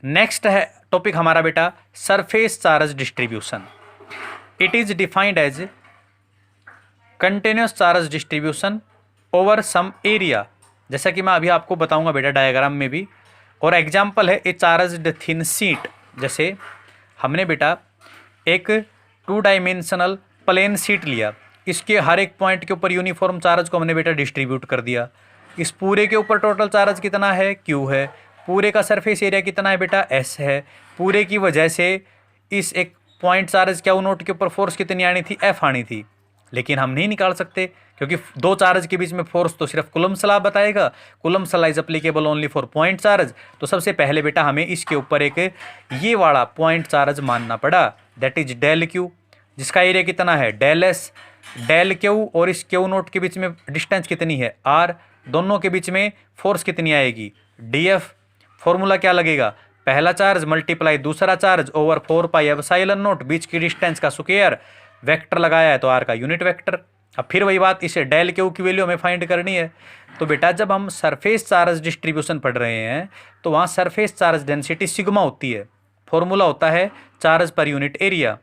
Next है topic हमारा बेटा surface charge distribution. It is defined as continuous charge distribution over some area. जैसा कि मैं अभी आपको बताऊंगा बेटा डायग्राम में भी। और एग्जाम्पल है ए चार्ज्ड थिन शीट। जैसे हमने बेटा एक 2 डायमेंशनल प्लेन शीट लिया, इसके हर एक पॉइंट के ऊपर यूनिफॉर्म चार्ज को हमने बेटा डिस्ट्रीब्यूट कर दिया। इस पूरे के ऊपर टोटल चार्ज कितना है, Q है। पूरे का सरफेस एरिया कितना है बेटा, S है। पूरे की वजह से इस एक पॉइंट चार्ज Q नोट के ऊपर फोर्स कितनी आनी थी, F आनी थी। लेकिन हम नहीं निकाल सकते क्योंकि दो चार्ज के बीच में फोर्स तो सिर्फ कूलम्ब लॉ बताएगा। Coulomb law is applicable only for point charge. तो सबसे पहले बेटा हमें इसके ऊपर एक ये वाला पॉइंट चार्ज मानना पड़ा, दैट इज डेल Q, जिसका एरिया कितना है डेल S। डेल Q और इस Q नोट के बीच में डिस्टेंस कितनी है R। दोनों के बीच में फोर्स कितनी आएगी DF। फॉर्मूला क्या लगेगा, पहला चार्ज मल्टीप्लाई दूसरा charge over 4 pi epsilon nought, बीच की डिस्टेंस का स्क्वायर, वेक्टर लगाया है तो R का यूनिट वेक्टर। अब फिर वही बात, इसे डेल Q की वैल्यू हमें फाइंड करनी है। तो बेटा जब हम सरफेस चार्ज डिस्ट्रीब्यूशन पढ़ रहे हैं तो वहाँ सरफेस चार्ज डेंसिटी सिग्मा होती है। फॉर्मूला होता है चार्ज पर यूनिट एरिया।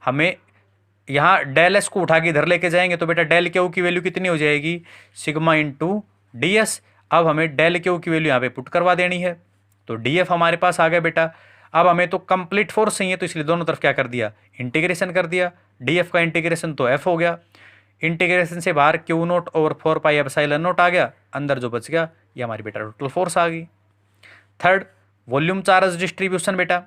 हमें यहाँ डेल S को उठा के इधर लेके जाएंगे तो बेटा डेल Q की वैल्यू कितनी हो जाएगी, सिग्मा इंटू DS। अब हमें डेल Q की वैल्यू यहाँ पे पुट करवा देनी है तो DF हमारे पास आ गया बेटा। अब हमें तो कंप्लीट फोर्स चाहिए तो इसलिए दोनों तरफ क्या कर दिया, इंटीग्रेशन कर दिया। DF का इंटीग्रेशन तो F हो गया। इंटीग्रेशन से बाहर Q nought over 4 pi epsilon nought आ गया, अंदर जो बच गया ये हमारी बेटा टोटल फोर्स आ गई। थर्ड वॉल्यूम चार्ज डिस्ट्रीब्यूशन बेटा।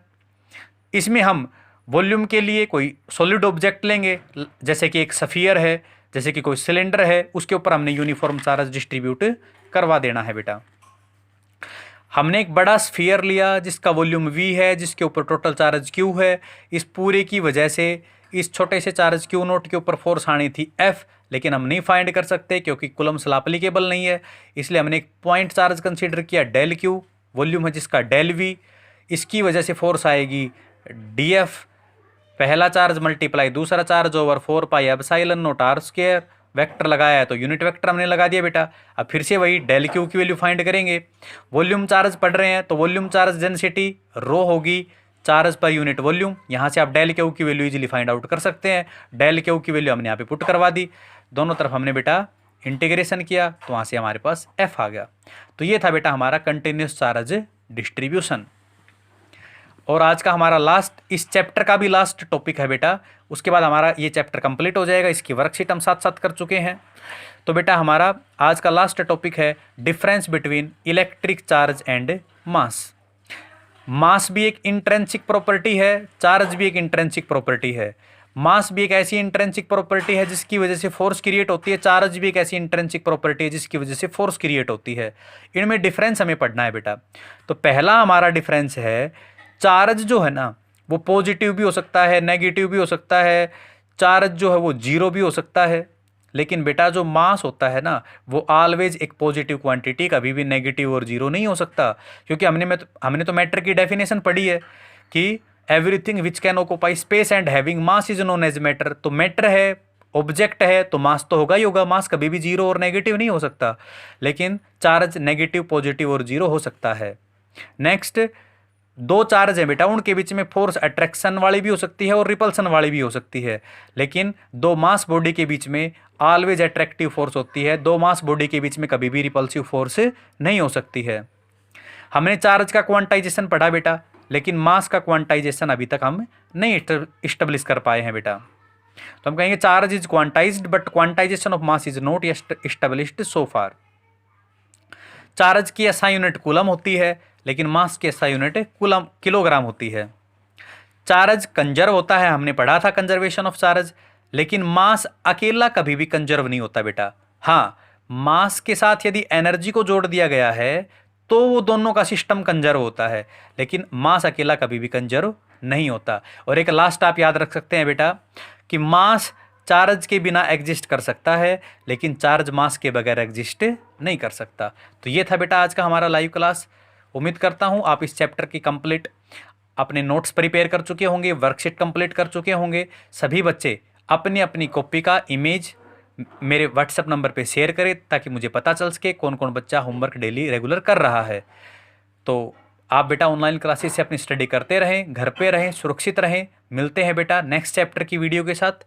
इसमें हम वॉल्यूम के लिए कोई सॉलिड ऑब्जेक्ट लेंगे, जैसे कि एक स्फीयर है, जैसे कि कोई सिलेंडर है, उसके ऊपर हमने यूनिफॉर्म चार्ज डिस्ट्रीब्यूट करवा देना है बेटा। हमने एक बड़ा स्फीयर लिया जिसका वॉल्यूम V है, जिसके ऊपर टोटल चार्ज Q है। इस पूरे की वजह से इस छोटे से चार्ज Q नोट के ऊपर फोर्स आनी थी F, लेकिन हम नहीं फाइंड कर सकते क्योंकि कूलम्ब लॉ एप्लीकेबल नहीं है। इसलिए हमने एक पॉइंट चार्ज कंसीडर किया डेल Q, वॉल्यूम है जिसका डेल V। इसकी वजह से फोर्स आएगी DF, पहला चार्ज मल्टीप्लाई दूसरा charge over 4 pi epsilon note R square, vector लगाया है तो यूनिट वेक्टर हमने लगा दिया बेटा। अब फिर से वही डेल Q की वैल्यू फाइंड करेंगे। वॉल्यूम चार्ज पढ़ रहे हैं तो वॉल्यूम चार्ज डेंसिटी रो होगी चार्ज पर यूनिट वॉल्यूम। यहाँ से आप डेल Q की वैल्यू इजीली फाइंड आउट कर सकते हैं। डेल Q की वैल्यू हमने यहाँ पे पुट करवा दी, दोनों तरफ हमने बेटा इंटीग्रेशन किया तो वहाँ से हमारे पास F आ गया। तो ये था बेटा हमारा कंटिन्यूस चार्ज डिस्ट्रीब्यूशन। और आज का हमारा लास्ट, इस चैप्टर का भी लास्ट टॉपिक है बेटा। उसके बाद हमारा ये चैप्टर कंप्लीट हो जाएगा। इसकी वर्कशीट हम साथ साथ कर चुके हैं। तो बेटा हमारा आज का लास्ट टॉपिक है difference between electric charge and mass. Mass भी एक इंट्रिंसिक प्रॉपर्टी है, चार्ज भी एक इंट्रिंसिक प्रॉपर्टी है। मास भी एक ऐसी इंट्रिंसिक प्रॉपर्टी है जिसकी वजह से फोर्स क्रिएट होती है, चार्ज भी एक ऐसी इंट्रिंसिक प्रॉपर्टी है जिसकी वजह से फोर्स क्रिएट होती है। इनमें डिफरेंस हमें पढ़ना है बेटा। तो पहला हमारा डिफरेंस है, चार्ज जो है ना वो पॉजिटिव भी हो सकता है, नेगेटिव भी हो सकता है, चार्ज जो है वो जीरो भी हो सकता है। लेकिन बेटा जो मास होता है ना वो ऑलवेज एक पॉजिटिव क्वांटिटी, कभी भी नेगेटिव और जीरो नहीं हो सकता। क्योंकि हमने तो मैटर की डेफिनेशन पढ़ी है कि everything which can occupy space and having mass is known as matter. तो मैटर है, ऑब्जेक्ट है तो मास तो होगा ही होगा, मास कभी भी जीरो और नेगेटिव नहीं हो सकता। लेकिन चार्ज नेगेटिव, पॉजिटिव और जीरो हो सकता है। नेक्स्ट, दो चार्ज है बेटा, उनके बीच में फोर्स अट्रैक्शन वाली भी हो सकती है और रिपल्सन वाली भी हो सकती है। लेकिन दो मास बॉडी के बीच में ऑलवेज अट्रैक्टिव फोर्स होती है, दो मास बॉडी के बीच में कभी भी रिपल्सिव फोर्स नहीं हो सकती है। हमने चार्ज का क्वांटाइजेशन पढ़ा बेटा, लेकिन मास का क्वांटाइजेशन अभी तक हम नहीं इस्टेब्लिश कर पाए हैं बेटा। तो हम कहेंगे charge is quantized but quantization of mass is not established so far. Charge की एसआई यूनिट कूलम होती है, लेकिन मास की एसआई यूनिट कूलम किलोग्राम होती है। चार्ज कंजर्व होता है, हमने पढ़ा था कंजर्वेशन ऑफ चार्ज, लेकिन मास अकेला कभी भी कंजर्व नहीं होता बेटा। हाँ, मास के साथ यदि एनर्जी को जोड़ दिया गया है तो वो दोनों का सिस्टम कंजर्व होता है, लेकिन मास अकेला कभी भी कंजर्व नहीं होता। और एक लास्ट आप याद रख सकते हैं बेटा कि मास चार्ज के बिना एग्जिस्ट कर सकता है, लेकिन चार्ज मास के बगैर एग्जिस्ट नहीं कर सकता। तो ये था बेटा आज का हमारा लाइव क्लास। उम्मीद करता हूँ आप इस चैप्टर की कंप्लीट अपने नोट्स प्रिपेयर कर चुके होंगे, वर्कशीट कंप्लीट कर चुके होंगे। सभी बच्चे अपनी अपनी कॉपी का इमेज मेरे व्हाट्सएप नंबर पे शेयर करें ताकि मुझे पता चल सके कौन कौन बच्चा होमवर्क डेली रेगुलर कर रहा है। तो आप बेटा ऑनलाइन क्लासेस से अपनी स्टडी करते रहें, घर पे रहें, सुरक्षित रहें। मिलते हैं बेटा नेक्स्ट चैप्टर की वीडियो के साथ।